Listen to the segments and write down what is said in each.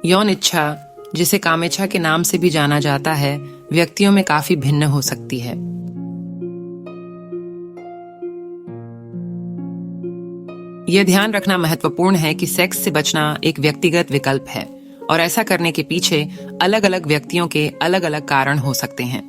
यौन इच्छा, जिसे कामेच्छा के नाम से भी जाना जाता है, व्यक्तियों में काफी भिन्न हो सकती है। यह ध्यान रखना महत्वपूर्ण है कि सेक्स से बचना एक व्यक्तिगत विकल्प है और ऐसा करने के पीछे अलग अलग व्यक्तियों के अलग अलग कारण हो सकते हैं।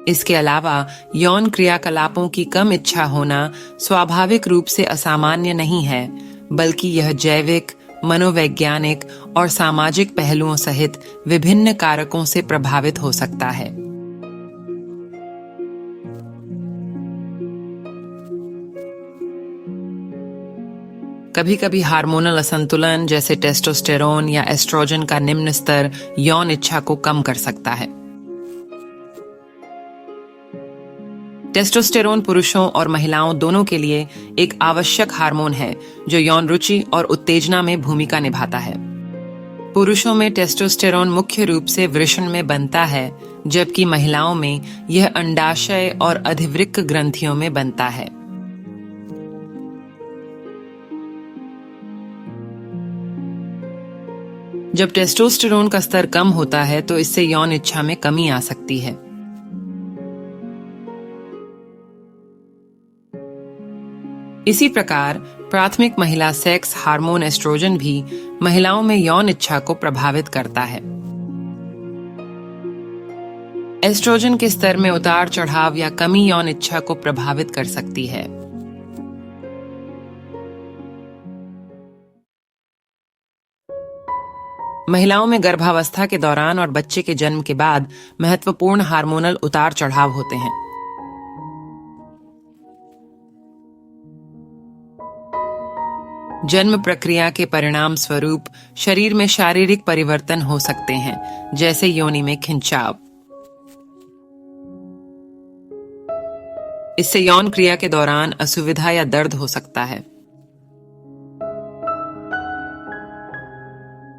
इसके अलावा यौन क्रियाकलापों की कम इच्छा होना स्वाभाविक रूप से असामान्य नहीं है, बल्कि यह जैविक, मनोवैज्ञानिक और सामाजिक पहलुओं सहित विभिन्न कारकों से प्रभावित हो सकता है। कभी कभी हार्मोनल असंतुलन जैसे टेस्टोस्टेरोन या एस्ट्रोजन का निम्न स्तर यौन इच्छा को कम कर सकता है। टेस्टोस्टेरोन पुरुषों और महिलाओं दोनों के लिए एक आवश्यक हार्मोन है जो यौन रुचि और उत्तेजना में भूमिका निभाता है। पुरुषों में टेस्टोस्टेरोन मुख्य रूप से वृषण में बनता है, जबकि महिलाओं में यह अंडाशय और अधिवृक्क ग्रंथियों में बनता है। जब टेस्टोस्टेरोन का स्तर कम होता है तो इससे यौन इच्छा में कमी आ सकती है। इसी प्रकार प्राथमिक महिला सेक्स हार्मोन एस्ट्रोजन भी महिलाओं में यौन इच्छा को प्रभावित करता है। एस्ट्रोजन के स्तर में उतार चढ़ाव या कमी यौन इच्छा को प्रभावित कर सकती है। महिलाओं में गर्भावस्था के दौरान और बच्चे के जन्म के बाद महत्वपूर्ण हार्मोनल उतार चढ़ाव होते हैं। जन्म प्रक्रिया के परिणाम स्वरूप शरीर में शारीरिक परिवर्तन हो सकते हैं, जैसे योनि में खिंचाव। इससे यौन क्रिया के दौरान असुविधा या दर्द हो सकता है।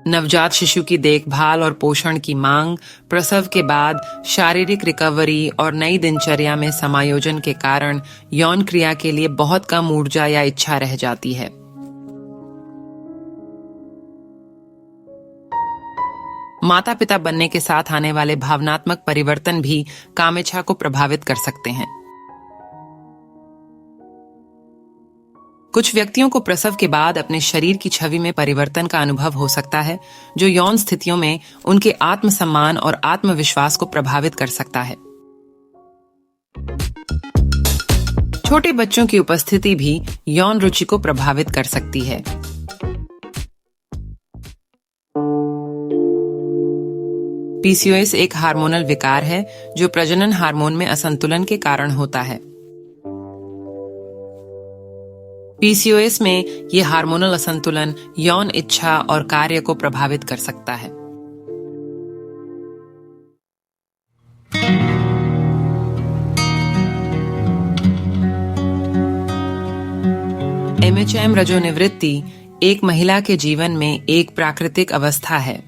नवजात शिशु की देखभाल और पोषण की मांग, प्रसव के बाद शारीरिक रिकवरी और नई दिनचर्या में समायोजन के कारण यौन क्रिया के लिए बहुत कम ऊर्जा या इच्छा रह जाती है। माता पिता बनने के साथ आने वाले भावनात्मक परिवर्तन भी कामेच्छा को प्रभावित कर सकते हैं। कुछ व्यक्तियों को प्रसव के बाद अपने शरीर की छवि में परिवर्तन का अनुभव हो सकता है, जो यौन स्थितियों में उनके आत्मसम्मान और आत्मविश्वास को प्रभावित कर सकता है। छोटे बच्चों की उपस्थिति भी यौन रुचि को प्रभावित कर सकती है। पीसीओएस एक हार्मोनल विकार है जो प्रजनन हार्मोन में असंतुलन के कारण होता है। पीसीओएस में यह हार्मोनल असंतुलन यौन इच्छा और कार्य को प्रभावित कर सकता है। एमएचएम रजोनिवृत्ति एक महिला के जीवन में एक प्राकृतिक अवस्था है।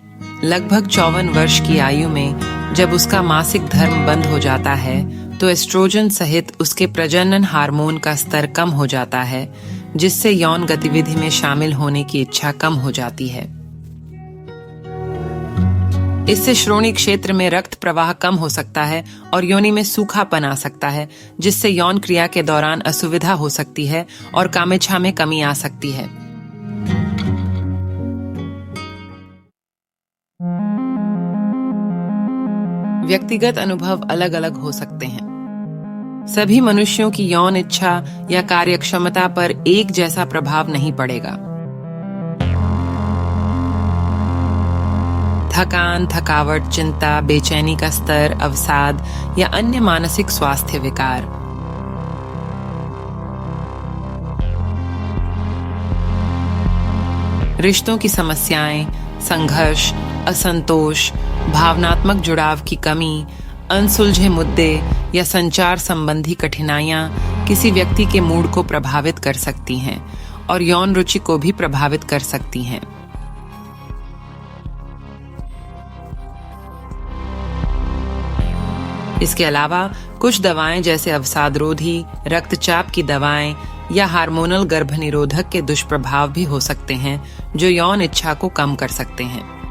लगभग 54 वर्ष की आयु में जब उसका मासिक धर्म बंद हो जाता है तो एस्ट्रोजन सहित उसके प्रजनन हार्मोन का स्तर कम हो जाता है, जिससे यौन गतिविधि में शामिल होने की इच्छा कम हो जाती है। इससे श्रोणि क्षेत्र में रक्त प्रवाह कम हो सकता है और योनि में सूखापन आ सकता है, जिससे यौन क्रिया के दौरान असुविधा हो सकती है और कामेच्छा में कमी आ सकती है। व्यक्तिगत अनुभव अलग अलग हो सकते हैं। सभी मनुष्यों की यौन इच्छा या कार्यक्षमता पर एक जैसा प्रभाव नहीं पड़ेगा। थकान, थकावट, चिंता, बेचैनी का स्तर, अवसाद या अन्य मानसिक स्वास्थ्य विकार। रिश्तों की समस्याएं, संघर्ष, असंतोष, भावनात्मक जुड़ाव की कमी, अनसुलझे मुद्दे या संचार संबंधी कठिनाइयां किसी व्यक्ति के मूड को प्रभावित कर सकती हैं और यौन रुचि को भी प्रभावित कर सकती हैं। इसके अलावा कुछ दवाएं जैसे अवसादरोधी, रक्तचाप की दवाएं, या हार्मोनल गर्भनिरोधक के दुष्प्रभाव भी हो सकते हैं जो यौन इच्छा को कम कर सकते हैं।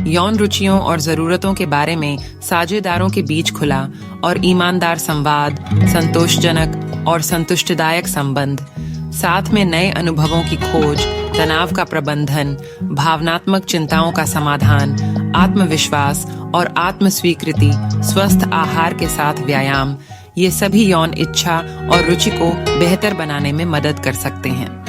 यौन रुचियों और जरूरतों के बारे में साझेदारों के बीच खुला और ईमानदार संवाद, संतोषजनक और संतुष्टिदायक संबंध, साथ में नए अनुभवों की खोज, तनाव का प्रबंधन, भावनात्मक चिंताओं का समाधान, आत्मविश्वास और आत्म स्वीकृति, स्वस्थ आहार के साथ व्यायाम, ये सभी यौन इच्छा और रुचि को बेहतर बनाने में मदद कर सकते हैं।